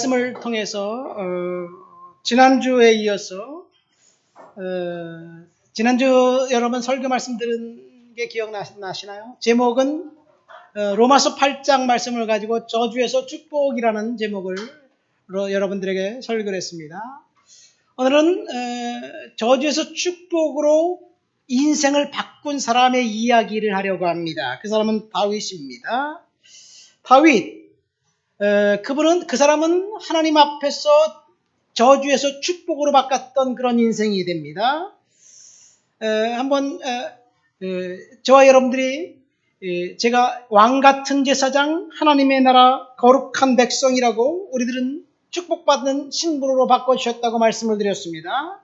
말씀을 통해서 지난주에 이어서 지난주 여러분 설교 말씀 들은 게 기억나시나요? 제목은 로마서 8장 말씀을 가지고 저주에서 축복이라는 제목을 여러분들에게 설교를 했습니다. 오늘은 저주에서 축복으로 인생을 바꾼 사람의 이야기를 하려고 합니다. 그 사람은 다윗입니다. 다윗, 그 사람은 하나님 앞에서 저주에서 축복으로 바꿨던 그런 인생이 됩니다. 한번 저와 여러분들이 제가 왕같은 제사장, 하나님의 나라 거룩한 백성이라고 우리들은 축복받는 신분으로 바꿔주셨다고 말씀을 드렸습니다.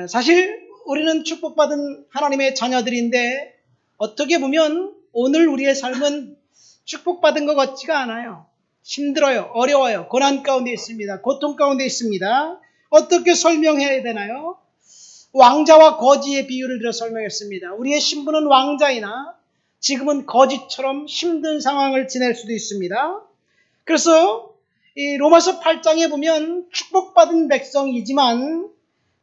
사실 우리는 축복받은 하나님의 자녀들인데 어떻게 보면 오늘 우리의 삶은 축복받은 것 같지가 않아요. 힘들어요. 어려워요. 고난 가운데 있습니다. 고통 가운데 있습니다. 어떻게 설명해야 되나요? 왕자와 거지의 비유를 들어 설명했습니다. 우리의 신분은 왕자이나 지금은 거지처럼 힘든 상황을 지낼 수도 있습니다. 그래서 이 로마서 8장에 보면 축복받은 백성이지만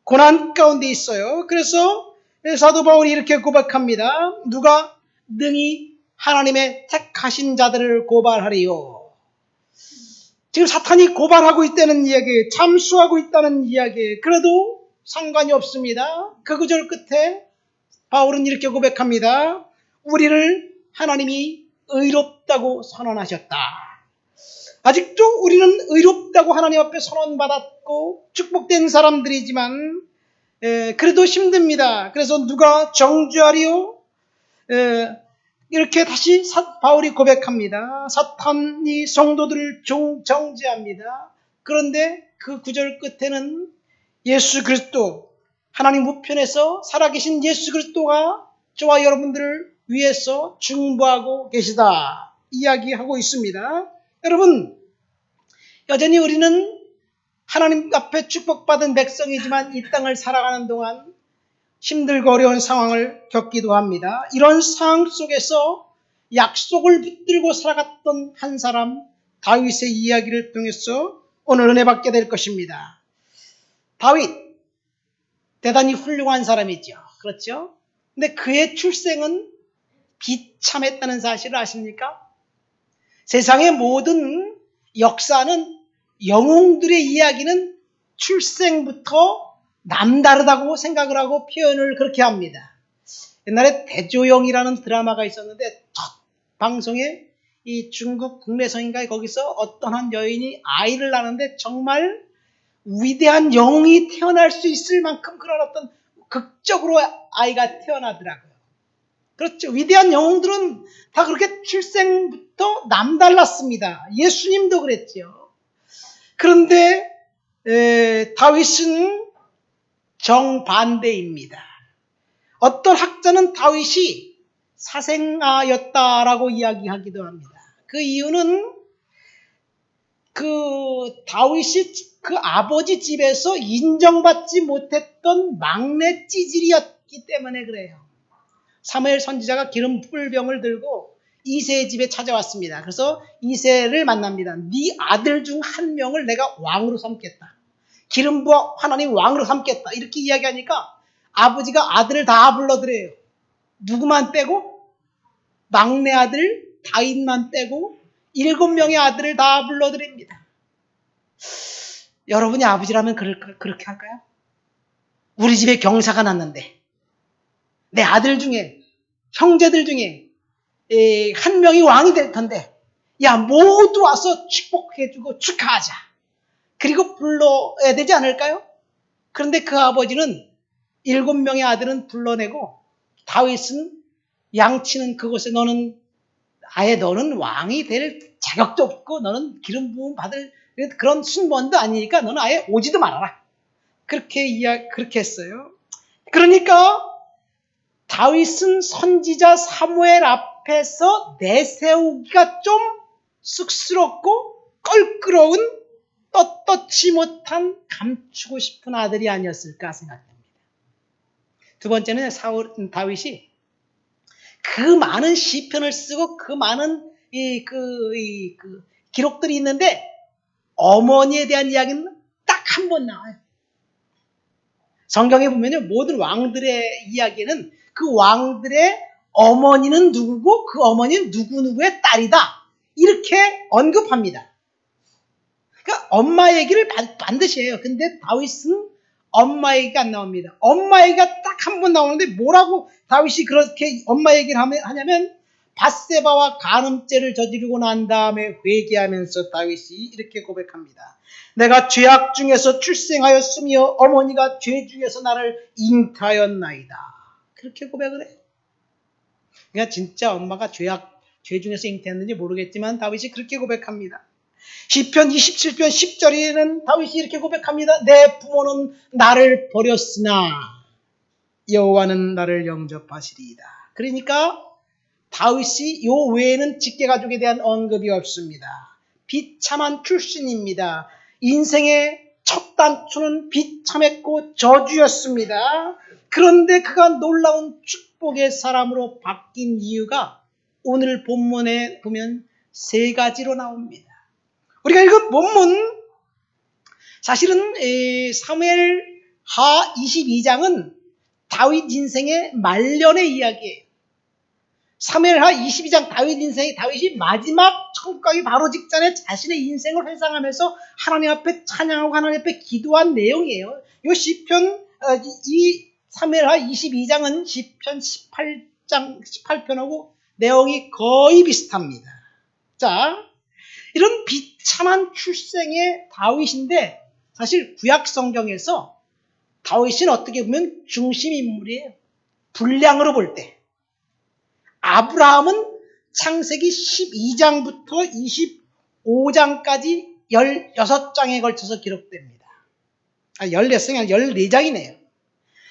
고난 가운데 있어요. 그래서 사도 바울이 이렇게 고백합니다. 누가 능히 하나님의 택하신 자들을 고발하리요. 지금 사탄이 고발하고 있다는 이야기예요. 참수하고 있다는 이야기예요. 그래도 상관이 없습니다. 그 구절 끝에 바울은 이렇게 고백합니다. 우리를 하나님이 의롭다고 선언하셨다. 아직도 우리는 의롭다고 하나님 앞에 선언받았고 축복된 사람들이지만 그래도 힘듭니다. 그래서 누가 정죄하리요? 이렇게 다시 바울이 고백합니다. 사탄이 성도들을 정죄합니다. 그런데 그 구절 끝에는 예수 그리스도, 하나님 우편에서 살아계신 예수 그리스도가 저와 여러분들을 위해서 중보하고 계시다 이야기하고 있습니다. 여러분, 여전히 우리는 하나님 앞에 축복받은 백성이지만 이 땅을 살아가는 동안 힘들고 어려운 상황을 겪기도 합니다. 이런 상황 속에서 약속을 붙들고 살아갔던 한 사람 다윗의 이야기를 통해서 오늘 은혜 받게 될 것입니다. 다윗, 대단히 훌륭한 사람이죠. 그렇죠? 근데 그의 출생은 비참했다는 사실을 아십니까? 세상의 모든 역사는 영웅들의 이야기는 출생부터 남다르다고 생각을 하고 표현을 그렇게 합니다. 옛날에 대조영이라는 드라마가 있었는데 첫 방송에 이 중국 국내성인가에 거기서 어떤 한 여인이 아이를 낳는데 정말 위대한 영웅이 태어날 수 있을 만큼 그런 어떤 극적으로 아이가 태어나더라고요. 그렇죠. 위대한 영웅들은 다 그렇게 출생부터 남달랐습니다. 예수님도 그랬죠. 그런데 다윗은 정반대입니다. 어떤 학자는 다윗이 사생아였다라고 이야기하기도 합니다. 그 이유는 다윗이 그 아버지 집에서 인정받지 못했던 막내 찌질이었기 때문에 그래요. 사무엘 선지자가 기름 뿔병을 들고 이새의 집에 찾아왔습니다. 그래서 이새를 만납니다. 네 아들 중 한 명을 내가 왕으로 삼겠다. 기름 부어 하나님 왕으로 삼겠다. 이렇게 이야기하니까 아버지가 아들을 다 불러들여요. 누구만 빼고? 막내 아들 다윗만 빼고 7명의 아들을 다 불러드립니다. 여러분이 아버지라면 그렇게 할까요? 우리 집에 경사가 났는데 내 아들 중에 형제들 중에 한 명이 왕이 될 텐데 야 모두 와서 축복해주고 축하하자. 그리고 불러야 되지 않을까요? 그런데 그 아버지는 7명의 아들은 불러내고 다윗은 양치는 그곳에 너는 왕이 될 자격도 없고 너는 기름 부음 받을 그런 순번도 아니니까 너는 아예 오지도 말아라. 그렇게 했어요. 그러니까 다윗은 선지자 사무엘 앞에서 내세우기가 좀 쑥스럽고 껄끄러운 떳떳지 못한 감추고 싶은 아들이 아니었을까 생각됩니다. 두 번째는 다윗이 그 많은 시편을 쓰고 그 많은 기록들이 있는데 어머니에 대한 이야기는 딱 한 번 나와요. 성경에 보면요, 모든 왕들의 이야기는 그 왕들의 어머니는 누구고 그 어머니는 누구누구의 딸이다, 이렇게 언급합니다. 그러니까 엄마 얘기를 반드시 해요. 근데 다윗은 엄마 얘기가 안 나옵니다. 엄마 얘기가 딱 한 번 나오는데 뭐라고 다윗이 그렇게 엄마 얘기를 하냐면, 밧세바와 간음죄를 저지르고 난 다음에 회개하면서 다윗이 이렇게 고백합니다. 내가 죄악 중에서 출생하였으며 어머니가 죄 중에서 나를 잉태하였나이다. 그렇게 고백을 해요. 그러니까 진짜 엄마가 죄 중에서 잉태했는지 모르겠지만 다윗이 그렇게 고백합니다. 시편 27편 10절에는 다윗이 이렇게 고백합니다. 내 부모는 나를 버렸으나 여호와는 나를 영접하시리이다. 그러니까 다윗이 요 외에는 직계가족에 대한 언급이 없습니다. 비참한 출신입니다. 인생의 첫 단추는 비참했고 저주였습니다. 그런데 그가 놀라운 축복의 사람으로 바뀐 이유가 오늘 본문에 보면 세 가지로 나옵니다. 우리가 읽은 본문, 사실은 사무엘하 22장은 다윗 인생의 말년의 이야기예요. 사무엘하 22장 다윗이 마지막 천국 가기 바로 직전에 자신의 인생을 회상하면서 하나님 앞에 찬양하고 하나님 앞에 기도한 내용이에요. 이 시편, 이 사무엘하 22장은 시편 18편하고 내용이 거의 비슷합니다. 자, 이런 비참한 출생의 다윗인데 사실 구약 성경에서 다윗은 어떻게 보면 중심 인물이에요. 분량으로 볼 때. 아브라함은 창세기 12장부터 25장까지 16장에 걸쳐서 기록됩니다. 14장이 14장이네요.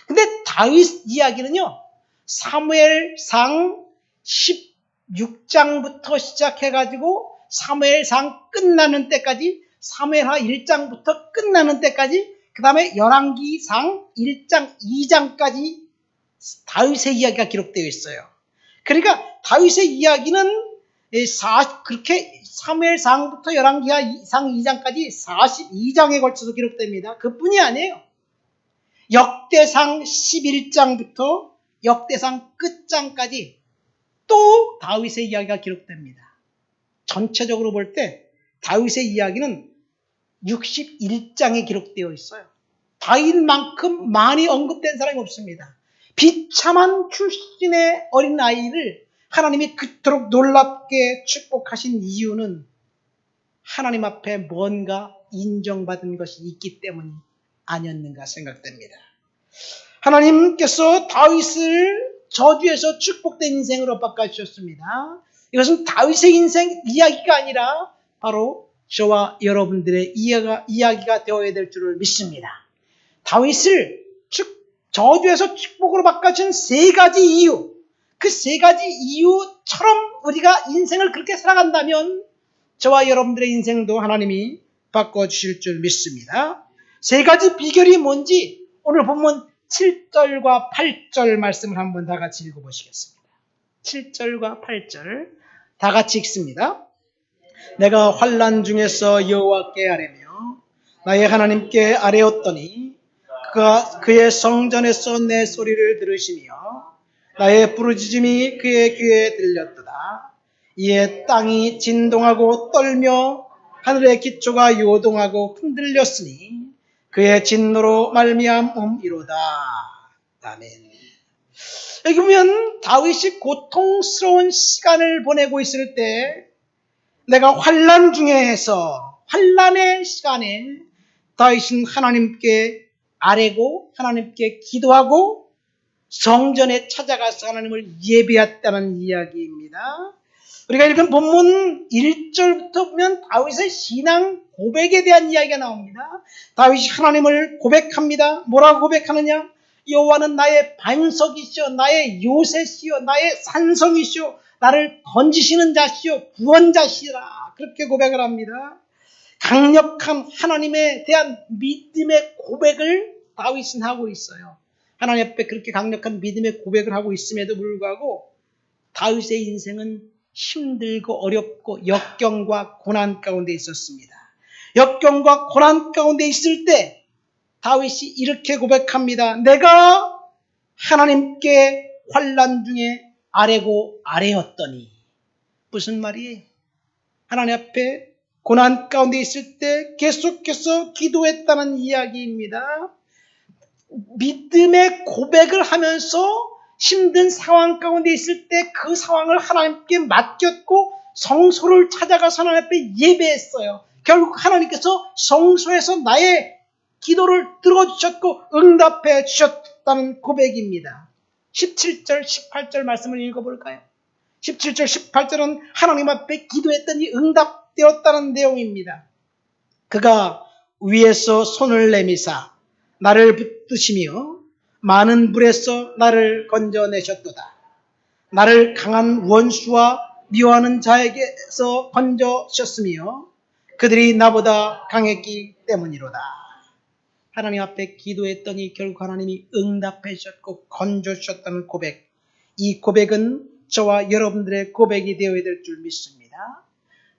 근데 다윗 이야기는요, 사무엘상 16장부터 시작해가지고 사무엘상 끝나는 때까지, 사무엘하 1장부터 끝나는 때까지, 그 다음에 열왕기상 1장, 2장까지 다윗의 이야기가 기록되어 있어요. 그러니까 다윗의 이야기는 그렇게 사무엘상부터 열왕기상 2장까지 42장에 걸쳐서 기록됩니다. 그뿐이 아니에요. 역대상 11장부터 역대상 끝장까지 또 다윗의 이야기가 기록됩니다. 전체적으로 볼 때 다윗의 이야기는 61장에 기록되어 있어요. 다윗만큼 많이 언급된 사람이 없습니다. 비참한 출신의 어린아이를 하나님이 그토록 놀랍게 축복하신 이유는 하나님 앞에 뭔가 인정받은 것이 있기 때문이 아니었는가 생각됩니다. 하나님께서 다윗을 저주에서 축복된 인생으로 바꿔주셨습니다. 이것은 다윗의 인생 이야기가 아니라 바로 저와 여러분들의 이야기가 되어야 될 줄을 믿습니다. 다윗을 저주에서 축복으로 바꿔준 세 가지 이유, 그 세 가지 이유처럼 우리가 인생을 그렇게 살아간다면 저와 여러분들의 인생도 하나님이 바꿔주실 줄 믿습니다. 세 가지 비결이 뭔지 오늘 본문 7절과 8절 말씀을 한번 다 같이 읽어보시겠습니다. 7절과 8절 다 같이 읽습니다. 내가 환난 중에서 여호와께 아뢰며 나의 하나님께 아뢰었더니 그가 그의 성전에서 내 소리를 들으시며 나의 부르짖음이 그의 귀에 들렸도다. 이에 땅이 진동하고 떨며 하늘의 기초가 요동하고 흔들렸으니 그의 진노로 말미암음이로다. 아멘. 여기 보면 다윗이 고통스러운 시간을 보내고 있을 때 내가 환난 중에서 환난의 시간에 다윗은 하나님께 아뢰고 하나님께 기도하고 성전에 찾아가서 하나님을 예배했다는 이야기입니다. 우리가 읽은 본문 1절부터 보면 다윗의 신앙 고백에 대한 이야기가 나옵니다. 다윗이 하나님을 고백합니다. 뭐라고 고백하느냐? 여호와는 나의 반석이시오, 나의 요새시오, 나의 산성이시오, 나를 건지시는 자시오, 구원자시라. 그렇게 고백을 합니다. 강력한 하나님에 대한 믿음의 고백을 다윗은 하고 있어요. 하나님 앞에 그렇게 강력한 믿음의 고백을 하고 있음에도 불구하고 다윗의 인생은 힘들고 어렵고 역경과 고난 가운데 있었습니다. 역경과 고난 가운데 있을 때 다윗이 이렇게 고백합니다. 내가 하나님께 환난 중에 아래고 아래였더니. 무슨 말이에요? 하나님 앞에 고난 가운데 있을 때 계속해서 기도했다는 이야기입니다. 믿음의 고백을 하면서 힘든 상황 가운데 있을 때 그 상황을 하나님께 맡겼고 성소를 찾아가서 하나님 앞에 예배했어요. 결국 하나님께서 성소에서 나의 기도를 들어주셨고 응답해 주셨다는 고백입니다. 17절, 18절 말씀을 읽어볼까요? 17절, 18절은 하나님 앞에 기도했더니 응답되었다는 내용입니다. 그가 위에서 손을 내미사 나를 붙드시며 많은 불에서 나를 건져내셨도다. 나를 강한 원수와 미워하는 자에게서 건져주셨으며 그들이 나보다 강했기 때문이로다. 하나님 앞에 기도했더니 결국 하나님이 응답해 주셨고 건져주셨다는 고백. 이 고백은 저와 여러분들의 고백이 되어야 될 줄 믿습니다.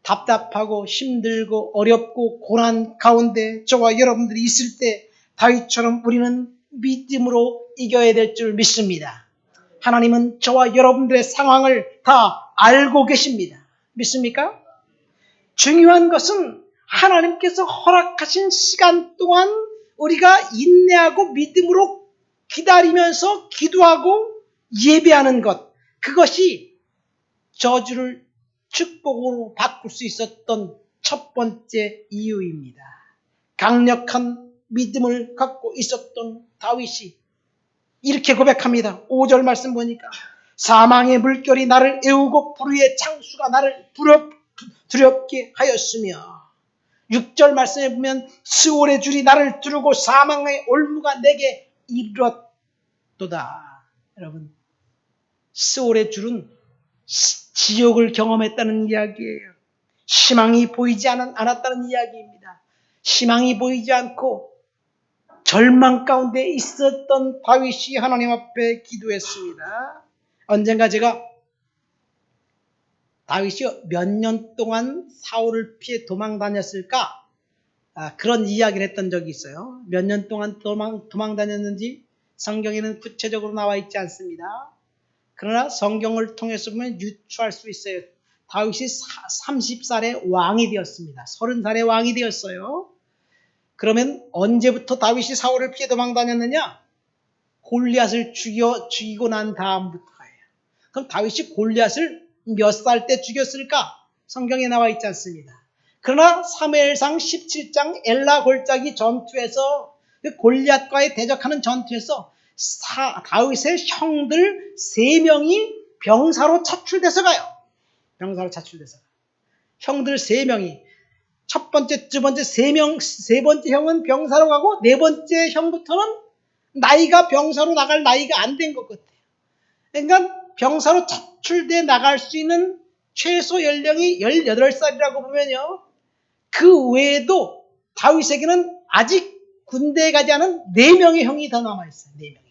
답답하고 힘들고 어렵고 고난 가운데 저와 여러분들이 있을 때 다윗처럼 우리는 믿음으로 이겨야 될 줄 믿습니다. 하나님은 저와 여러분들의 상황을 다 알고 계십니다. 믿습니까? 중요한 것은 하나님께서 허락하신 시간 동안 우리가 인내하고 믿음으로 기다리면서 기도하고 예배하는 것, 그것이 저주를 축복으로 바꿀 수 있었던 첫 번째 이유입니다. 강력한 믿음을 갖고 있었던 다윗이 이렇게 고백합니다. 5절 말씀 보니까 사망의 물결이 나를 애우고 불의의 창수가 나를 두렵게 하였으며 6절 말씀에 보면 스올의 줄이 나를 두르고 사망의 올무가 내게 이르렀도다. 여러분, 스올의 줄은 지옥을 경험했다는 이야기예요. 희망이 보이지 않았다는 이야기입니다. 희망이 보이지 않고 절망 가운데 있었던 다윗이 하나님 앞에 기도했습니다. 언젠가 제가 다윗이 몇 년 동안 사울을 피해 도망 다녔을까? 그런 이야기를 했던 적이 있어요. 몇 년 동안 도망 다녔는지 성경에는 구체적으로 나와 있지 않습니다. 그러나 성경을 통해서 보면 유추할 수 있어요. 다윗이 30살에 왕이 되었습니다. 30살에 왕이 되었어요. 그러면 언제부터 다윗이 사울을 피해 도망 다녔느냐? 골리앗을 죽이고 난 다음부터예요. 그럼 다윗이 골리앗을 몇 살 때 죽였을까? 성경에 나와 있지 않습니다. 그러나 사무엘상 17장 엘라 골짜기 전투에서 그 골리앗과의 대적하는 전투에서 다윗의 형들 3명이 병사로 차출돼서 가요. 병사로 차출돼서. 형들 3명이 첫 번째, 두 번째, 세 번째 형은 병사로 가고 네 번째 형부터는 나이가 병사로 나갈 나이가 안 된 것 같아요. 그러니까 병사로 차출돼 나갈 수 있는 최소 연령이 18살이라고 보면요. 그 외에도 다윗에게는 아직 군대에 가지 않은 4명의 형이 더 남아있어요. 4명의 형.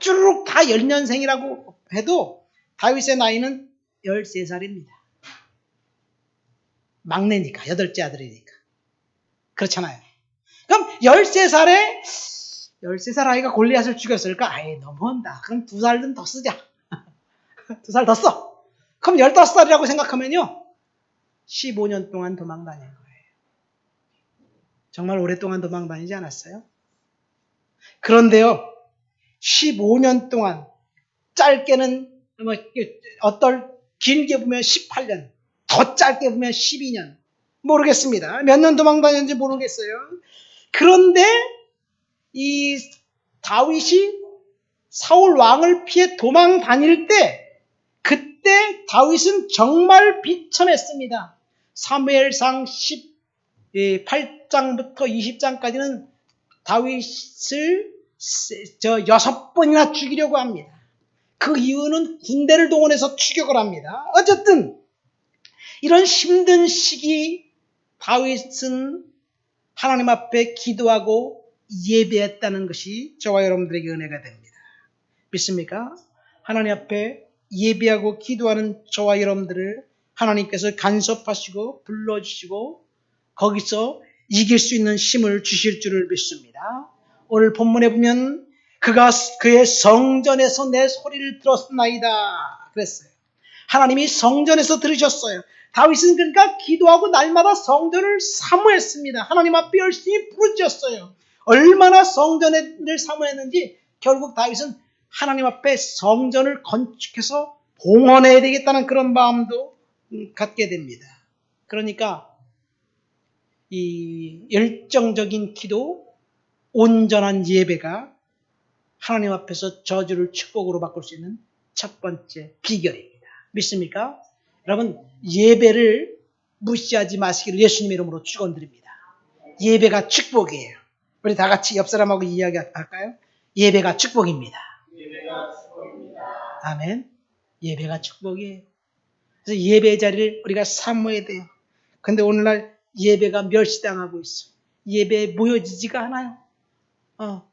쭈르륵 다 10년생이라고 해도 다윗의 나이는 13살입니다. 막내니까, 8째 아들이니까. 그렇잖아요. 그럼 13살 아이가 골리앗을 죽였을까? 아예 너무한다. 그럼 2살은 더 쓰자. 2살 더 써. 그럼 15살이라고 생각하면요. 15년 동안 도망 다닌 거예요. 정말 오랫동안 도망 다니지 않았어요? 그런데요. 15년 동안 짧게는 길게 보면 18년, 더 짧게 보면 12년. 모르겠습니다. 몇 년 도망 다녔는지 모르겠어요. 그런데 이 다윗이 사울 왕을 피해 도망 다닐 때 그때 다윗은 정말 비참했습니다. 사무엘상 18장부터 20장까지는 다윗을 6번이나 죽이려고 합니다. 그 이유는 군대를 동원해서 추격을 합니다. 어쨌든 이런 힘든 시기 다윗은 하나님 앞에 기도하고 예배했다는 것이 저와 여러분들에게 은혜가 됩니다. 믿습니까? 하나님 앞에 예배하고 기도하는 저와 여러분들을 하나님께서 간섭하시고 불러주시고 거기서 이길 수 있는 힘을 주실 줄을 믿습니다. 오늘 본문에 보면 그가 그의 성전에서 내 소리를 들었나이다 그랬어요. 하나님이 성전에서 들으셨어요. 다윗은 그러니까 기도하고 날마다 성전을 사모했습니다. 하나님 앞에 열심히 부르짖었어요. 얼마나 성전을 사모했는지 결국 다윗은 하나님 앞에 성전을 건축해서 봉헌해야 되겠다는 그런 마음도 갖게 됩니다. 그러니까 이 열정적인 기도, 온전한 예배가 하나님 앞에서 저주를 축복으로 바꿀 수 있는 첫 번째 비결입니다. 믿습니까? 여러분, 예배를 무시하지 마시기를 예수님의 이름으로 축원드립니다. 예배가 축복이에요. 우리 다 같이 옆 사람하고 이야기할까요? 예배가 축복입니다. 예배가 축복입니다. 아멘. 예배가 축복이에요. 그래서 예배 자리를 우리가 사모해야 돼요. 근데 오늘날 예배가 멸시당하고 있어. 예배에 모여지지가 않아요.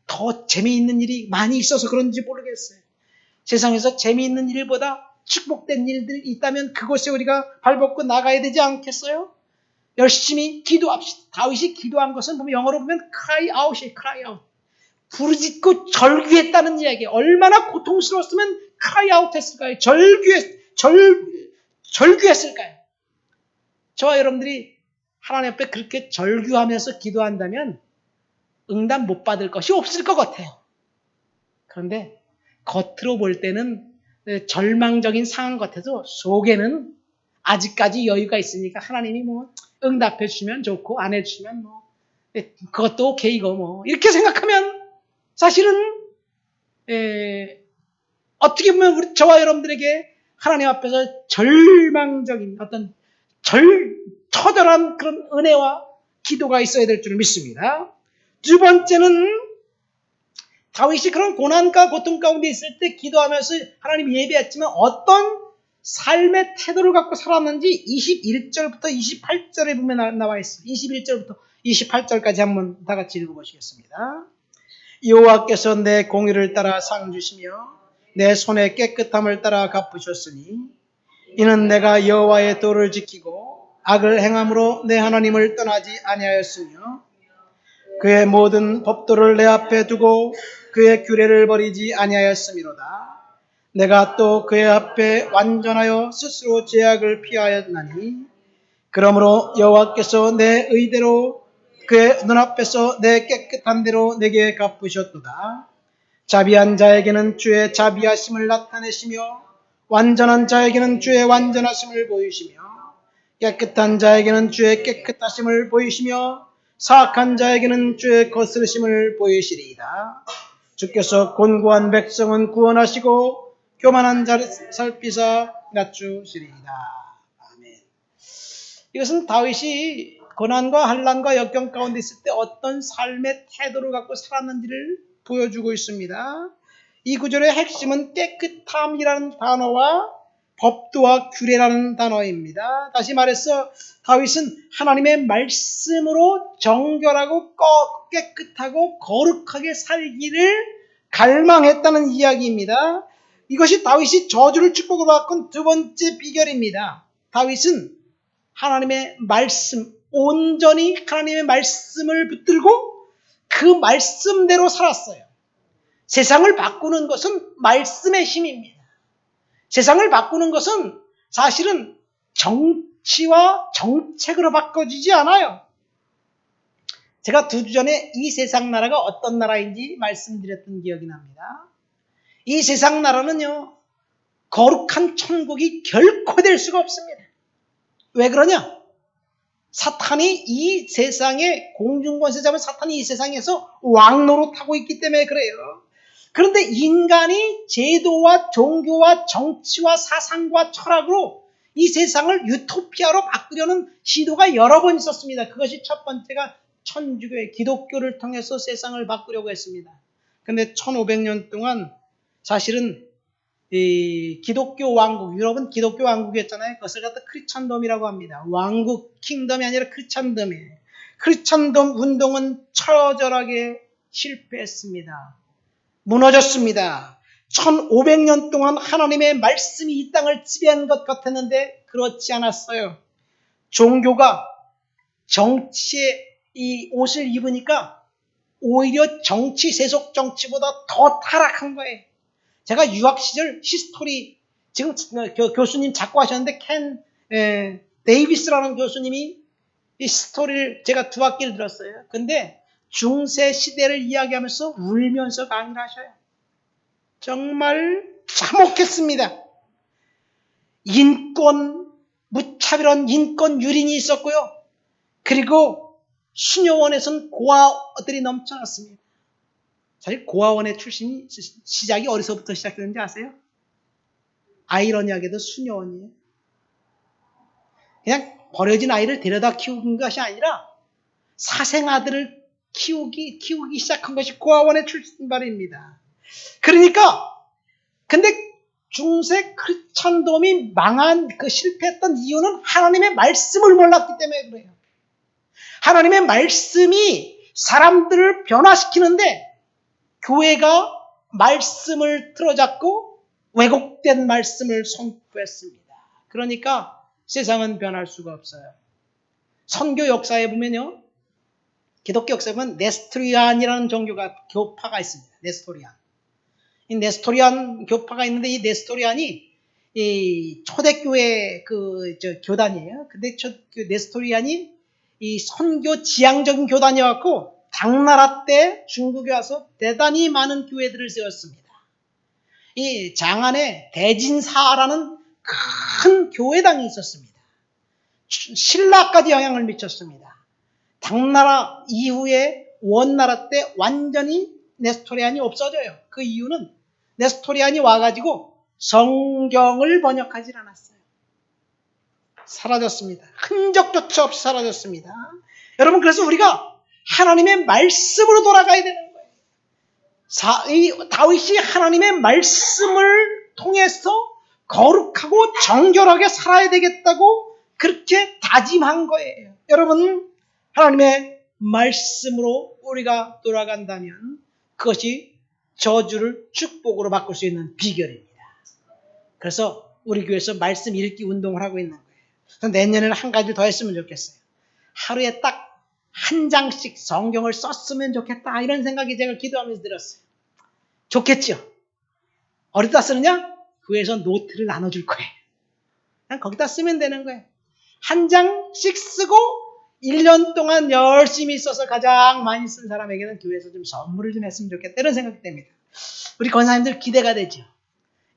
더 재미있는 일이 많이 있어서 그런지 모르겠어요. 세상에서 재미있는 일보다 축복된 일들이 있다면 그곳에 우리가 발벗고 나가야 되지 않겠어요? 열심히 기도합시다. 다윗이 기도한 것은 보면 영어로 보면 cry out이에요. cry out. 부르짖고 절규했다는 이야기. 얼마나 고통스러웠으면 cry out 했을까요? 절규했을까요? 저와 여러분들이 하나님 앞에 그렇게 절규하면서 기도한다면 응답 못 받을 것이 없을 것 같아요. 그런데 겉으로 볼 때는 절망적인 상황 같아도 속에는 아직까지 여유가 있으니까 하나님이 뭐 응답해 주시면 좋고 안 해주시면 뭐 그것도 오케이고 뭐 이렇게 생각하면 사실은 어떻게 보면 우리 저와 여러분들에게 하나님 앞에서 절망적인 어떤 처절한 그런 은혜와 기도가 있어야 될 줄 믿습니다. 두 번째는 다윗이 그런 고난과 고통 가운데 있을 때 기도하면서 하나님 예배했지만 어떤 삶의 태도를 갖고 살았는지 21절부터 28절에 보면 나와 있어요. 21절부터 28절까지 한번 다 같이 읽어보시겠습니다. 여호와께서 내 공의를 따라 상 주시며 내 손의 깨끗함을 따라 갚으셨으니 이는 내가 여호와의 도를 지키고 악을 행함으로 내 하나님을 떠나지 아니하였으며 그의 모든 법도를 내 앞에 두고 그의 규례를 버리지 아니하였음이로다. 내가 또 그의 앞에 완전하여 스스로 죄악을 피하였나니 그러므로 여호와께서 내 의대로 그의 눈앞에서 내 깨끗한 대로 내게 갚으셨도다. 자비한 자에게는 주의 자비하심을 나타내시며 완전한 자에게는 주의 완전하심을 보이시며 깨끗한 자에게는 주의 깨끗하심을 보이시며 사악한 자에게는 주의 거스르심을 보이시리이다. 주께서 곤고한 백성은 구원하시고 교만한 자를 살피사 낮추시리이다. 아멘. 이것은 다윗이 고난과 환난과 역경 가운데 있을 때 어떤 삶의 태도를 갖고 살았는지를 보여주고 있습니다. 이 구절의 핵심은 깨끗함이라는 단어와 법도와 규례라는 단어입니다. 다시 말해서 다윗은 하나님의 말씀으로 정결하고 깨끗하고 거룩하게 살기를 갈망했다는 이야기입니다. 이것이 다윗이 저주를 축복으로 바꾼 두 번째 비결입니다. 다윗은 하나님의 말씀, 온전히 하나님의 말씀을 붙들고 그 말씀대로 살았어요. 세상을 바꾸는 것은 말씀의 힘입니다. 세상을 바꾸는 것은 사실은 정치와 정책으로 바꿔지지 않아요. 제가 2주 전에 이 세상 나라가 어떤 나라인지 말씀드렸던 기억이 납니다. 이 세상 나라는요, 거룩한 천국이 결코 될 수가 없습니다. 왜 그러냐? 사탄이 이 세상에 공중권세 잡은 사탄이 이 세상에서 왕노릇하고 있기 때문에 그래요. 그런데 인간이 제도와 종교와 정치와 사상과 철학으로 이 세상을 유토피아로 바꾸려는 시도가 여러 번 있었습니다. 그것이 첫 번째가 천주교의 기독교를 통해서 세상을 바꾸려고 했습니다. 그런데 1500년 동안 사실은 이 기독교 왕국, 유럽은 기독교 왕국이었잖아요. 그것을 갖다 크리스천덤이라고 합니다. 왕국, 킹덤이 아니라 크리스천덤이에요. 크리스천덤 운동은 처절하게 실패했습니다. 무너졌습니다. 1500년 동안 하나님의 말씀이 이 땅을 지배한 것 같았는데 그렇지 않았어요. 종교가 정치의 이 옷을 입으니까 오히려 정치, 세속 정치보다 더 타락한 거예요. 제가 유학 시절 히스토리, 지금 교수님 자꾸 하셨는데 켄 데이비스라는 교수님이 이 스토리를 제가 2학기를 들었어요. 근데 중세 시대를 이야기하면서 울면서 강의를 하셔요. 정말 참혹했습니다. 인권, 무차별한 인권 유린이 있었고요. 그리고 수녀원에서는 고아들이 넘쳐났습니다. 사실 고아원의 출신이 시작이 어디서부터 시작되는지 아세요? 아이러니하게도 수녀원이에요. 그냥 버려진 아이를 데려다 키우는 것이 아니라 사생아들을 키우기 시작한 것이 고아원의 출신발입니다. 그러니까 근데 중세 크리스천돔이 망한 실패했던 이유는 하나님의 말씀을 몰랐기 때문에 그래요. 하나님의 말씀이 사람들을 변화시키는데 교회가 말씀을 틀어잡고 왜곡된 말씀을 선포했습니다. 그러니까 세상은 변할 수가 없어요. 선교 역사에 보면요. 기독교 역사에 보면 네스토리안이라는 교파가 있습니다. 네스토리안. 이 네스토리안 교파가 있는데 이 네스토리안이 이 초대교회 교단이에요. 근데 그 네스토리안이 이 선교 지향적인 교단이었고 당나라 때 중국에 와서 대단히 많은 교회들을 세웠습니다. 이 장안에 대진사라는 큰 교회당이 있었습니다. 신라까지 영향을 미쳤습니다. 당나라 이후에 원나라 때 완전히 네스토리안이 없어져요. 그 이유는 네스토리안이 와가지고 성경을 번역하지 않았어요. 사라졌습니다. 흔적조차 없이 사라졌습니다. 여러분, 그래서 우리가 하나님의 말씀으로 돌아가야 되는 거예요. 다윗이 하나님의 말씀을 통해서 거룩하고 정결하게 살아야 되겠다고 그렇게 다짐한 거예요. 여러분, 하나님의 말씀으로 우리가 돌아간다면 그것이 저주를 축복으로 바꿀 수 있는 비결입니다. 그래서 우리 교회에서 말씀 읽기 운동을 하고 있는 거예요. 그래서 내년에는 한 가지를 더 했으면 좋겠어요. 하루에 딱 한 장씩 성경을 썼으면 좋겠다, 이런 생각이 제가 기도하면서 들었어요. 좋겠죠? 어디다 쓰느냐? 교회에서 노트를 나눠줄 거예요. 그냥 거기다 쓰면 되는 거예요. 한 장씩 쓰고 1년 동안 열심히 써서 가장 많이 쓴 사람에게는 교회에서 좀 선물을 좀 했으면 좋겠다, 이런 생각이 듭니다. 우리 권사님들 기대가 되죠.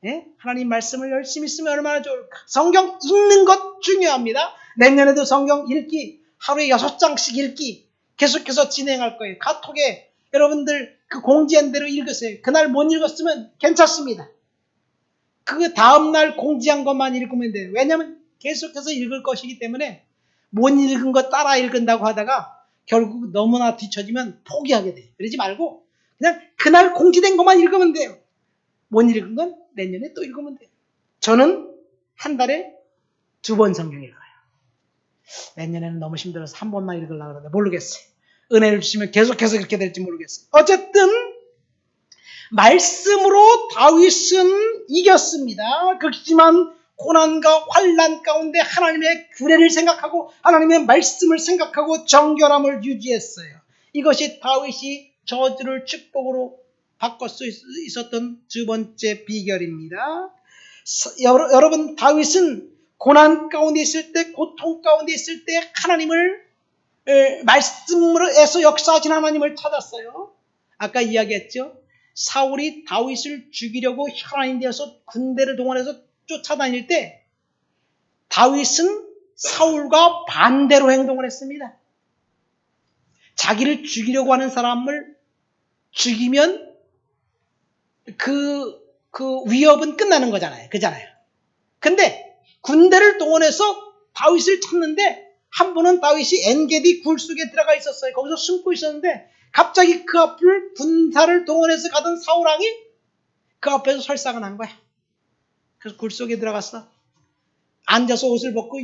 예? 하나님 말씀을 열심히 쓰면 얼마나 좋을까. 성경 읽는 것 중요합니다. 내년에도 성경 읽기, 하루에 6장씩 읽기 계속해서 진행할 거예요. 카톡에 여러분들 그 공지한 대로 읽으세요. 그날 못 읽었으면 괜찮습니다. 그 다음날 공지한 것만 읽으면 돼요. 왜냐하면 계속해서 읽을 것이기 때문에 못 읽은 거 따라 읽는다고 하다가 결국 너무나 뒤처지면 포기하게 돼요. 그러지 말고 그냥 그날 공지된 것만 읽으면 돼요. 못 읽은 건 내년에 또 읽으면 돼요. 저는 한 달에 2번 성경 읽어요. 내년에는 너무 힘들어서 한 번만 읽으려고 그러는데 모르겠어요. 은혜를 주시면 계속해서 그렇게 될지 모르겠어요. 어쨌든 말씀으로 다윗은 이겼습니다. 그렇지만 고난과 환난 가운데 하나님의 규례를 생각하고 하나님의 말씀을 생각하고 정결함을 유지했어요. 이것이 다윗이 저주를 축복으로 바꿀 수 있었던 2번째 비결입니다. 여러분, 다윗은 고난 가운데 있을 때, 고통 가운데 있을 때 하나님을 말씀으로 해서 역사하신 하나님을 찾았어요. 아까 이야기했죠. 사울이 다윗을 죽이려고 혈안이 되어서 군대를 동원해서 쫓아다닐 때 다윗은 사울과 반대로 행동을 했습니다. 자기를 죽이려고 하는 사람을 죽이면 그 위협은 끝나는 거잖아요. 그잖아요. 근데 군대를 동원해서 다윗을 찾는데 한 번은 다윗이 엔게디 굴 속에 들어가 있었어요. 거기서 숨고 있었는데 갑자기 그 앞을 군사를 동원해서 가던 사울왕이 그 앞에서 설사가 난 거야. 그래서 굴 속에 들어갔어. 앉아서 옷을 벗고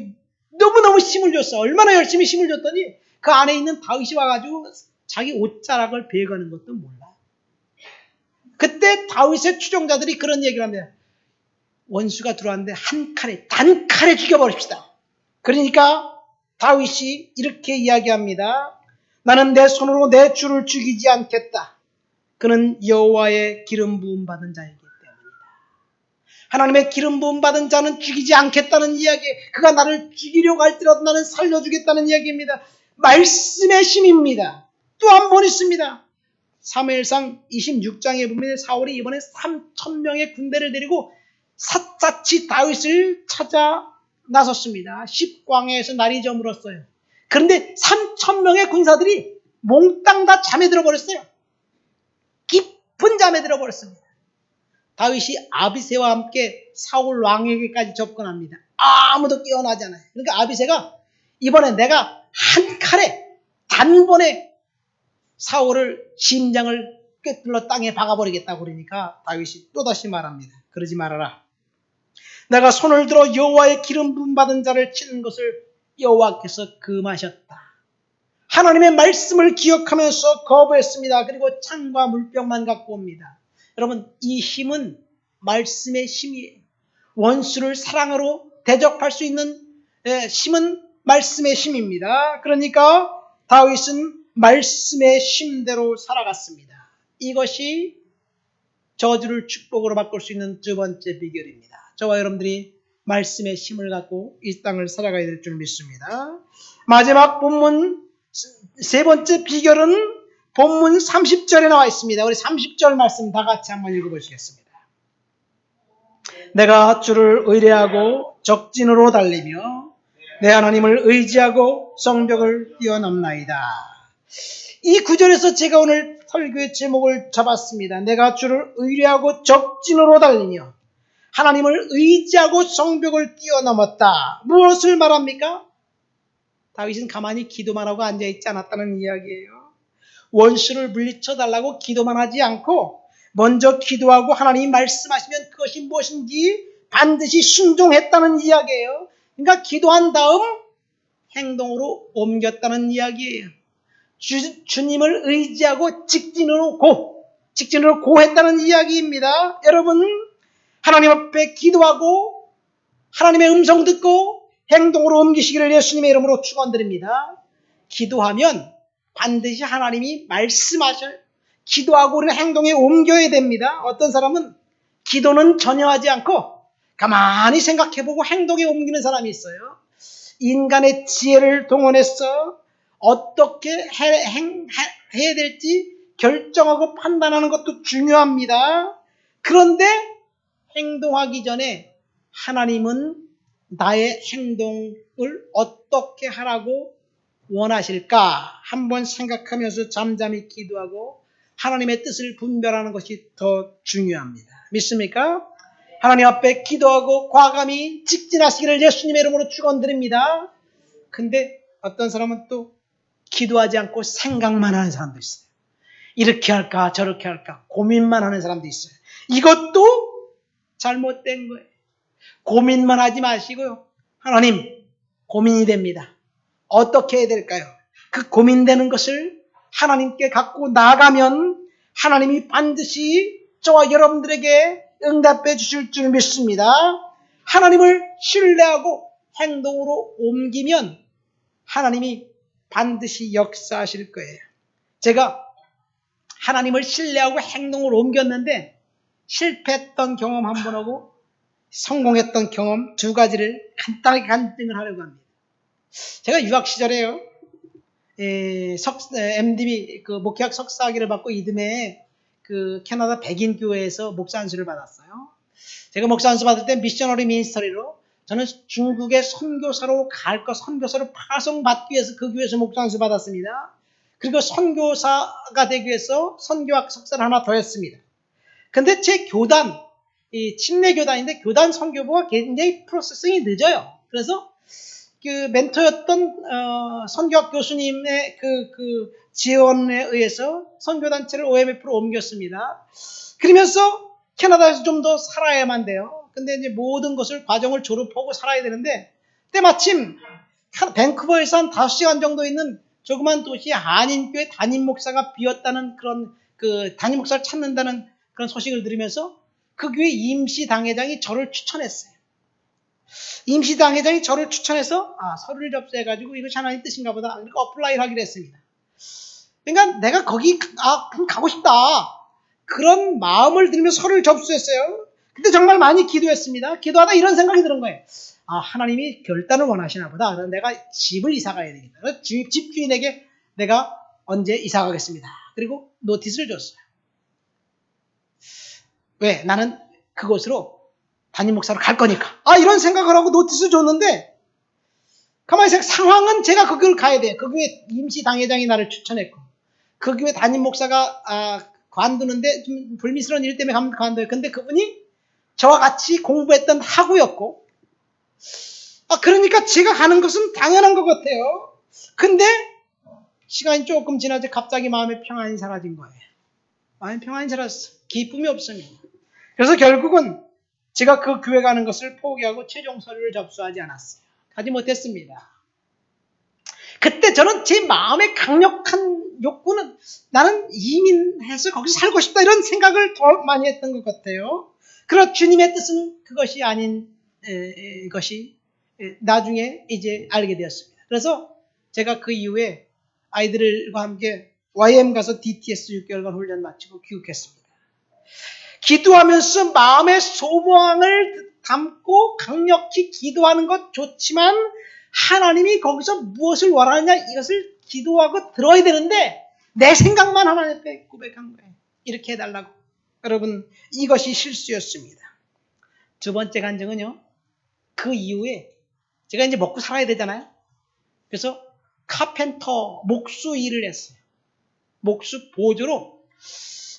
너무너무 힘을 줬어. 얼마나 열심히 힘을 줬더니 그 안에 있는 다윗이 와가지고 자기 옷자락을 베어가는 것도 몰라. 그때 다윗의 추종자들이 그런 얘기를 합니다. 원수가 들어왔는데 단칼에 죽여버립시다. 그러니까 다윗이 이렇게 이야기합니다. 나는 내 손으로 내 주를 죽이지 않겠다. 그는 여호와의 기름 부음 받은 자이기 때문이다. 하나님의 기름 부음 받은 자는 죽이지 않겠다는 이야기, 그가 나를 죽이려고 할지라도 나는 살려주겠다는 이야기입니다. 말씀의 힘입니다. 또 한 번 있습니다. 사무엘상 26장에 보면 사울이 이번에 3,000명의 군대를 데리고 샅샅이 다윗을 찾아 나섰습니다. 십광야에서 날이 저물었어요. 그런데 3,000명의 군사들이 몽땅 다 잠에 들어버렸어요. 깊은 잠에 들어버렸습니다. 다윗이 아비새와 함께 사울 왕에게까지 접근합니다. 아무도 깨어나지 않아요. 그러니까 아비새가 이번에 내가 한 칼에 단번에 사울을 심장을 꿰뚫러 땅에 박아버리겠다고 그러니까 다윗이 또다시 말합니다. 그러지 말아라. 내가 손을 들어 여호와의 기름 부음 받은 자를 치는 것을 여호와께서 금하셨다. 하나님의 말씀을 기억하면서 거부했습니다. 그리고 창과 물병만 갖고 옵니다. 여러분, 이 힘은 말씀의 힘이에요. 원수를 사랑으로 대적할 수 있는 힘은 말씀의 힘입니다. 그러니까 다윗은 말씀의 힘대로 살아갔습니다. 이것이 저주를 축복으로 바꿀 수 있는 두 번째 비결입니다. 저와 여러분들이 말씀의 힘을 갖고 이 땅을 살아가야 될 줄 믿습니다. 마지막 본문 세 번째 비결은 본문 30절에 나와 있습니다. 우리 30절 말씀 다 같이 한번 읽어보시겠습니다. 내가 주를 의뢰하고 적진으로 달리며 내 하나님을 의지하고 성벽을 뛰어넘나이다. 이 구절에서 제가 오늘 설교의 제목을 잡았습니다. 내가 주를 의뢰하고 적진으로 달리며 하나님을 의지하고 성벽을 뛰어넘었다. 무엇을 말합니까? 다윗은 가만히 기도만 하고 앉아있지 않았다는 이야기예요. 원수를 물리쳐달라고 기도만 하지 않고 먼저 기도하고 하나님이 말씀하시면 그것이 무엇인지 반드시 순종했다는 이야기예요. 그러니까 기도한 다음 행동으로 옮겼다는 이야기예요. 주님을 의지하고 직진으로 고했다는 이야기입니다. 여러분, 하나님 앞에 기도하고 하나님의 음성 듣고 행동으로 옮기시기를 예수님의 이름으로 축원드립니다. 기도하면 반드시 하나님이 말씀하셔요. 기도하고 우리는 행동에 옮겨야 됩니다. 어떤 사람은 기도는 전혀 하지 않고 가만히 생각해보고 행동에 옮기는 사람이 있어요. 인간의 지혜를 동원해서 어떻게 해야 될지 결정하고 판단하는 것도 중요합니다. 그런데 행동하기 전에 하나님은 나의 행동을 어떻게 하라고 원하실까 한번 생각하면서 잠잠히 기도하고 하나님의 뜻을 분별하는 것이 더 중요합니다. 믿습니까? 하나님 앞에 기도하고 과감히 직진하시기를 예수님의 이름으로 축원드립니다. 근데 어떤 사람은 또 기도하지 않고 생각만 하는 사람도 있어요. 이렇게 할까 저렇게 할까 고민만 하는 사람도 있어요. 이것도 잘못된 거예요. 고민만 하지 마시고요. 하나님, 고민이 됩니다. 어떻게 해야 될까요? 그 고민되는 것을 하나님께 갖고 나가면 하나님이 반드시 저와 여러분들에게 응답해 주실 줄 믿습니다. 하나님을 신뢰하고 행동으로 옮기면 하나님이 반드시 역사하실 거예요. 제가 하나님을 신뢰하고 행동으로 옮겼는데 실패했던 경험 한 번 하고 성공했던 경험 두 가지를 간단하게 간증을 하려고 합니다. 제가 유학 시절에요. MDB 그 목회학 석사학위를 받고 이듬해 그 캐나다 백인 교회에서 목사 안수를 받았어요. 제가 목사 안수 받을 때 미셔너리 미니스터리로 저는 중국의 선교사로 선교사로 파송받기 위해서 그 교회에서 목사 안수 받았습니다. 그리고 선교사가 되기 위해서 선교학 석사를 하나 더 했습니다. 근데 제 교단, 이 침례 교단인데 교단 선교부가 굉장히 프로세싱이 늦어요. 그래서 그 멘토였던 선교학 교수님의 그 지원에 의해서 선교단체를 OMF로 옮겼습니다. 그러면서 캐나다에서 좀 더 살아야만 돼요. 근데 이제 모든 것을 과정을 졸업하고 살아야 되는데 때마침 밴쿠버에서 한 5시간 정도 있는 조그만 도시 한인교회 담임 목사가 비었다는 그런 그 담임 목사를 찾는다는 그런 소식을 들으면서 그 교회 임시 당회장이 저를 추천했어요. 임시당회장이 저를 추천해서 서류를 접수해가지고 이것이 하나님 뜻인가 보다. 그러니까 어플라이를 하기로 했습니다. 그러니까 내가 거기 그럼 가고 싶다. 그런 마음을 들며 서류를 접수했어요. 근데 정말 많이 기도했습니다. 기도하다 이런 생각이 드는 거예요. 하나님이 결단을 원하시나 보다. 그래서 내가 집을 이사 가야 되겠다. 그래서 집주인에게 내가 언제 이사 가겠습니다. 그리고 노티스를 줬어요. 왜? 나는 그곳으로 담임 목사로 갈 거니까. 이런 생각을 하고 노티스 줬는데 가만히 생각, 상황은 제가 그 교회를 가야 돼요. 그 교회 임시 당회장이 나를 추천했고 그 교회 담임 목사가 관두는데 좀 불미스러운 일 때문에 관둬요. 근데 그분이 저와 같이 공부했던 학우였고 그러니까 제가 가는 것은 당연한 것 같아요. 근데 시간이 조금 지나서 갑자기 마음의 평안이 사라진 거예요. 마음의 평안이 사라졌어. 기쁨이 없습니다. 그래서 결국은 제가 그 교회 가는 것을 포기하고 최종 서류를 접수하지 않았어요. 가지 못했습니다. 그때 저는 제 마음의 강력한 욕구는 나는 이민해서 거기서 살고 싶다 이런 생각을 더 많이 했던 것 같아요. 그러나 주님의 뜻은 그것이 아닌 것이 나중에 이제 알게 되었습니다. 그래서 제가 그 이후에 아이들과 함께 YM 가서 DTS 6개월간 훈련 마치고 귀국했습니다. 기도하면서 마음의 소망을 담고 강력히 기도하는 것 좋지만 하나님이 거기서 무엇을 원하느냐 이것을 기도하고 들어야 되는데 내 생각만 하나님 앞에 고백한 거예요. 이렇게 해달라고. 여러분 이것이 실수였습니다. 두 번째 간증은요. 그 이후에 제가 이제 먹고 살아야 되잖아요. 그래서 카펜터 목수 일을 했어요. 목수 보조로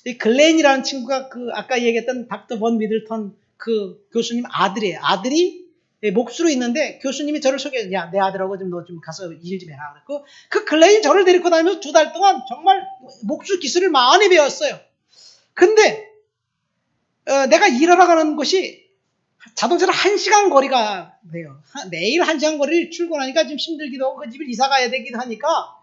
이 글렌이라는 친구가 그 아까 얘기했던 닥터 번 미들턴 그 교수님 아들이에요. 아들이 목수로 있는데 교수님이 저를 소개해서 야, 내 아들하고 좀 너 좀 가서 일 좀 해라. 그랬고 그 글렌이 저를 데리고 다니면서 2달 동안 정말 목수 기술을 많이 배웠어요. 근데 내가 일하러 가는 곳이 자동차로 1시간 거리가 돼요. 매일 1시간 거리를 출근하니까 좀 힘들기도 하고 그 집을 이사 가야 되기도 하니까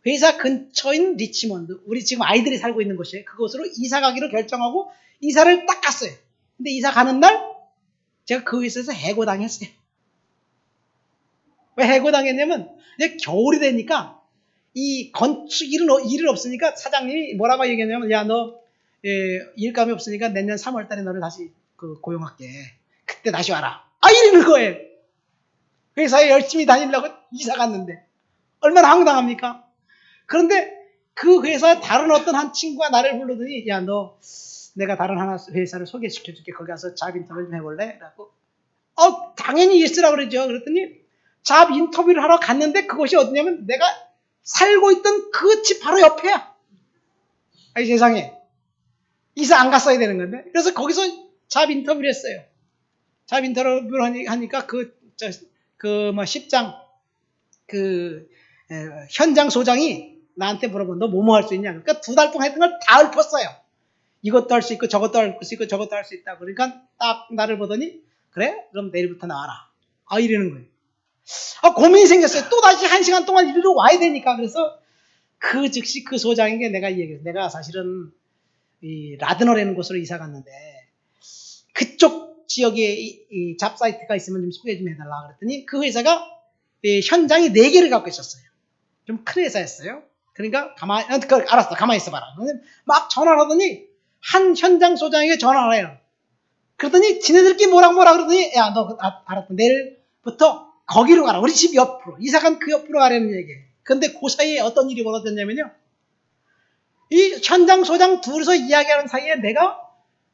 회사 근처인 리치몬드, 우리 지금 아이들이 살고 있는 곳이에요. 그곳으로 이사 가기로 결정하고 이사를 딱 갔어요. 근데 이사 가는 날 제가 그 회사에서 해고당했어요. 왜 해고당했냐면 이제 겨울이 되니까 이 건축 일은 없으니까 사장님이 뭐라고 얘기했냐면 야, 너 일감이 없으니까 내년 3월 달에 너를 다시 고용할게. 그때 다시 와라. 이러는 거예요. 회사에 열심히 다니려고 이사 갔는데 얼마나 황당합니까? 그런데 그 회사에 다른 어떤 한 친구가 나를 불러더니 야, 너 내가 다른 하나 회사를 소개시켜줄게. 거기 가서 잡 인터뷰 좀 해볼래? 라고 당연히 예스라고 그러죠. 그랬더니 잡 인터뷰를 하러 갔는데 그곳이 어디냐면 내가 살고 있던 그 집 바로 옆에야. 세상에. 이사 안 갔어야 되는 건데. 그래서 거기서 잡 인터뷰를 했어요. 잡 인터뷰를 하니까 십장 현장 소장이 나한테 물어본 너 뭐뭐 할 수 있냐. 그러니까 2달 동안 했던 걸 다 읊었어요. 이것도 할 수 있고 저것도 할 수 있고 저것도 할 수 있다. 그러니까 딱 나를 보더니 그래? 그럼 내일부터 나와라. 이러는 거예요. 고민이 생겼어요. 또다시 1시간 동안 이리로 와야 되니까. 그래서 그 즉시 그 소장에게 내가 얘기했어요. 내가 사실은 이 라드너라는 곳으로 이사 갔는데 그쪽 지역에 이 잡 사이트가 있으면 좀 소개 좀 해달라 그랬더니 그 회사가 현장이 4개를 갖고 있었어요. 좀 큰 회사였어요. 그러니까 알았어. 가만히 있어봐라. 막 전화를 하더니 한 현장 소장에게 전화를 해요. 그러더니 지네들끼리 뭐라 그러더니 야, 너 알았다. 내일부터 거기로 가라. 우리 집 옆으로. 이사간 그 옆으로 가라는 얘기예요. 근데 그 사이에 어떤 일이 벌어졌냐면요. 이 현장 소장 둘이서 이야기하는 사이에 내가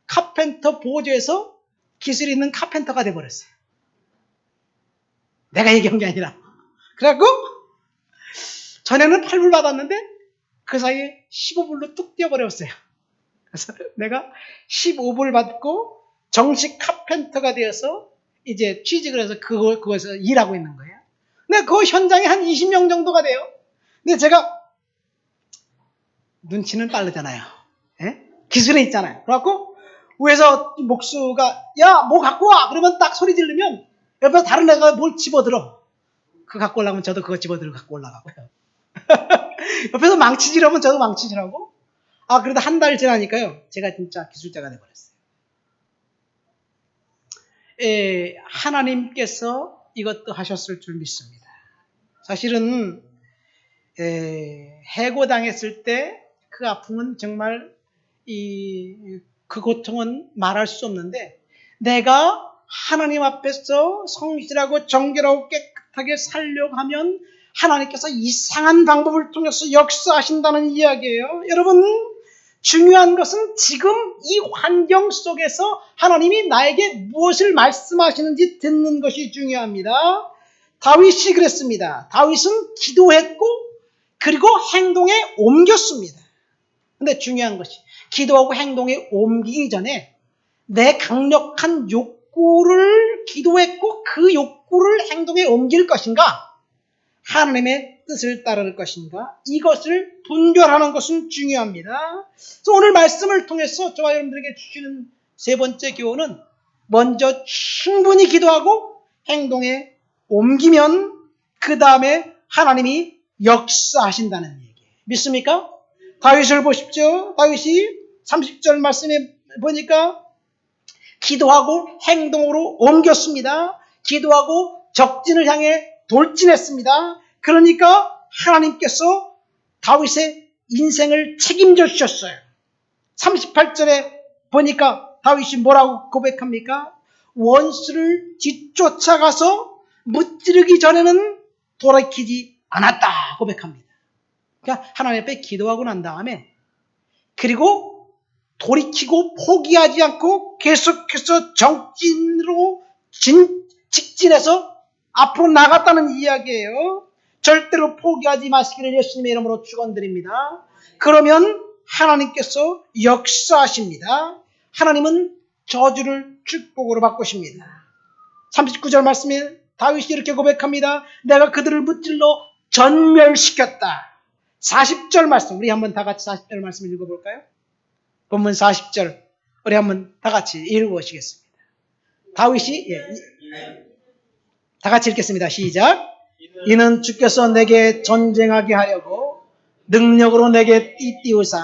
카펜터 보조에서 기술 있는 카펜터가 돼버렸어요. 내가 얘기한 게 아니라. 그래갖고 전에는 8불 받았는데 그 사이에 15불로 뚝 뛰어버렸어요. 그래서 내가 15불 받고 정식 카펜터가 되어서 이제 취직을 해서 그거에서 일하고 있는 거예요. 근데 그 현장에 한 20명 정도가 돼요. 근데 제가 눈치는 빠르잖아요. 기술에 있잖아요. 그래갖고 위에서 목수가 야, 뭐 갖고 와! 그러면 딱 소리 지르면 옆에서 다른 애가 뭘 집어들어. 그거 갖고 올라가면 저도 그거 집어들어 갖고 올라가고요. 옆에서 망치질하면 저도 망치질하고. 그래도 한 달 지나니까요. 제가 진짜 기술자가 돼버렸어요. 하나님께서 이것도 하셨을 줄 믿습니다. 사실은 해고당했을 때 그 아픔은 정말 그 고통은 말할 수 없는데, 내가 하나님 앞에서 성실하고 정결하고 깨끗하게 살려고 하면 하나님께서 이상한 방법을 통해서 역사하신다는 이야기예요. 여러분, 중요한 것은 지금 이 환경 속에서 하나님이 나에게 무엇을 말씀하시는지 듣는 것이 중요합니다. 다윗이 그랬습니다. 다윗은 기도했고 그리고 행동에 옮겼습니다. 근데 중요한 것이, 기도하고 행동에 옮기기 전에 내 강력한 욕구를 기도했고 그 욕구를 행동에 옮길 것인가, 하나님의 뜻을 따를 것인가, 이것을 분별하는 것은 중요합니다. 그래서 오늘 말씀을 통해서 저와 여러분들에게 주시는 세 번째 교훈은, 먼저 충분히 기도하고 행동에 옮기면 그 다음에 하나님이 역사하신다는 얘기예요. 믿습니까? 다윗을 보십시오. 다윗이 30절 말씀에 보니까 기도하고 행동으로 옮겼습니다. 기도하고 적진을 향해 돌진했습니다. 그러니까 하나님께서 다윗의 인생을 책임져 주셨어요. 38절에 보니까 다윗이 뭐라고 고백합니까? 원수를 뒤쫓아가서 무찌르기 전에는 돌이키지 않았다 고백합니다. 그러니까 하나님 앞에 기도하고 난 다음에, 그리고 돌이키고 포기하지 않고 계속해서 정진으로 직진해서 앞으로 나갔다는 이야기예요. 절대로 포기하지 마시기를 예수님의 이름으로 축원드립니다. 그러면 하나님께서 역사하십니다. 하나님은 저주를 축복으로 바꾸십니다. 39절 말씀에 다윗이 이렇게 고백합니다. 내가 그들을 무찔러 전멸시켰다. 40절 말씀, 우리 한번 다 같이 40절 말씀 읽어볼까요? 본문 40절 우리 한번 다 같이 읽어보시겠습니다. 다윗이 다 같이 읽겠습니다. 시작. 이는 주께서 내게 전쟁하게 하려고 능력으로 내게 띠띠우사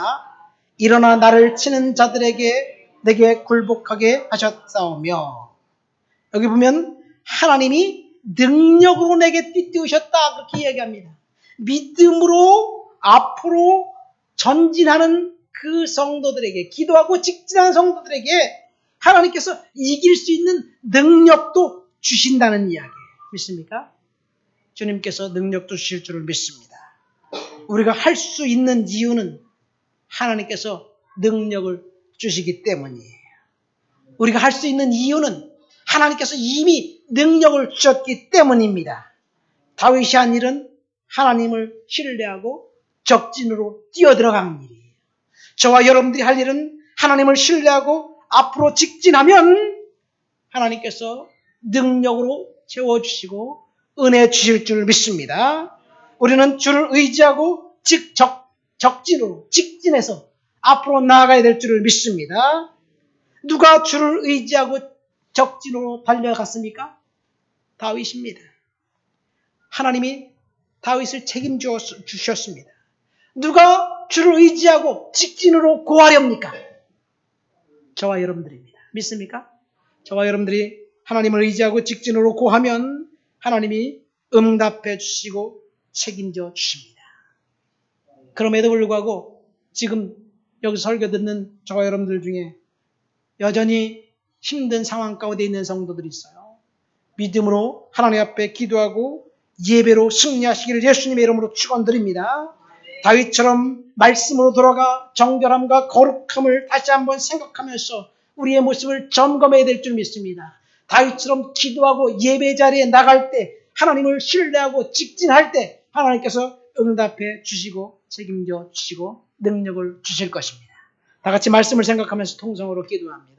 일어나 나를 치는 자들에게 내게 굴복하게 하셨사오며. 여기 보면 하나님이 능력으로 내게 띠띠우셨다 그렇게 이야기합니다. 믿음으로 앞으로 전진하는 그 성도들에게, 기도하고 직진하는 성도들에게 하나님께서 이길 수 있는 능력도 주신다는 이야기예요. 믿습니까? 주님께서 능력도 주실 줄을 믿습니다. 우리가 할 수 있는 이유는 하나님께서 능력을 주시기 때문이에요. 우리가 할 수 있는 이유는 하나님께서 이미 능력을 주셨기 때문입니다. 다윗이 한 일은 하나님을 신뢰하고 적진으로 뛰어들어가는 일이에요. 저와 여러분들이 할 일은 하나님을 신뢰하고 앞으로 직진하면 하나님께서 능력으로 채워주시고 은혜 주실 줄 믿습니다. 우리는 주를 의지하고 적진으로 직진해서 앞으로 나아가야 될 줄을 믿습니다. 누가 주를 의지하고 적진으로 달려갔습니까? 다윗입니다. 하나님이 다윗을 책임져 주셨습니다. 누가 주를 의지하고 직진으로 고하렵니까? 저와 여러분들입니다. 믿습니까? 저와 여러분들이 하나님을 의지하고 직진으로 고하면 하나님이 응답해 주시고 책임져 주십니다. 그럼에도 불구하고 지금 여기 설교 듣는 저와 여러분들 중에 여전히 힘든 상황 가운데 있는 성도들이 있어요. 믿음으로 하나님 앞에 기도하고 예배로 승리하시기를 예수님의 이름으로 축원드립니다. 다윗처럼 말씀으로 돌아가 정결함과 거룩함을 다시 한번 생각하면서 우리의 모습을 점검해야 될 줄 믿습니다. 다윗처럼 기도하고 예배 자리에 나갈 때, 하나님을 신뢰하고 직진할 때 하나님께서 응답해 주시고 책임져 주시고 능력을 주실 것입니다. 다 같이 말씀을 생각하면서 통성으로 기도합니다.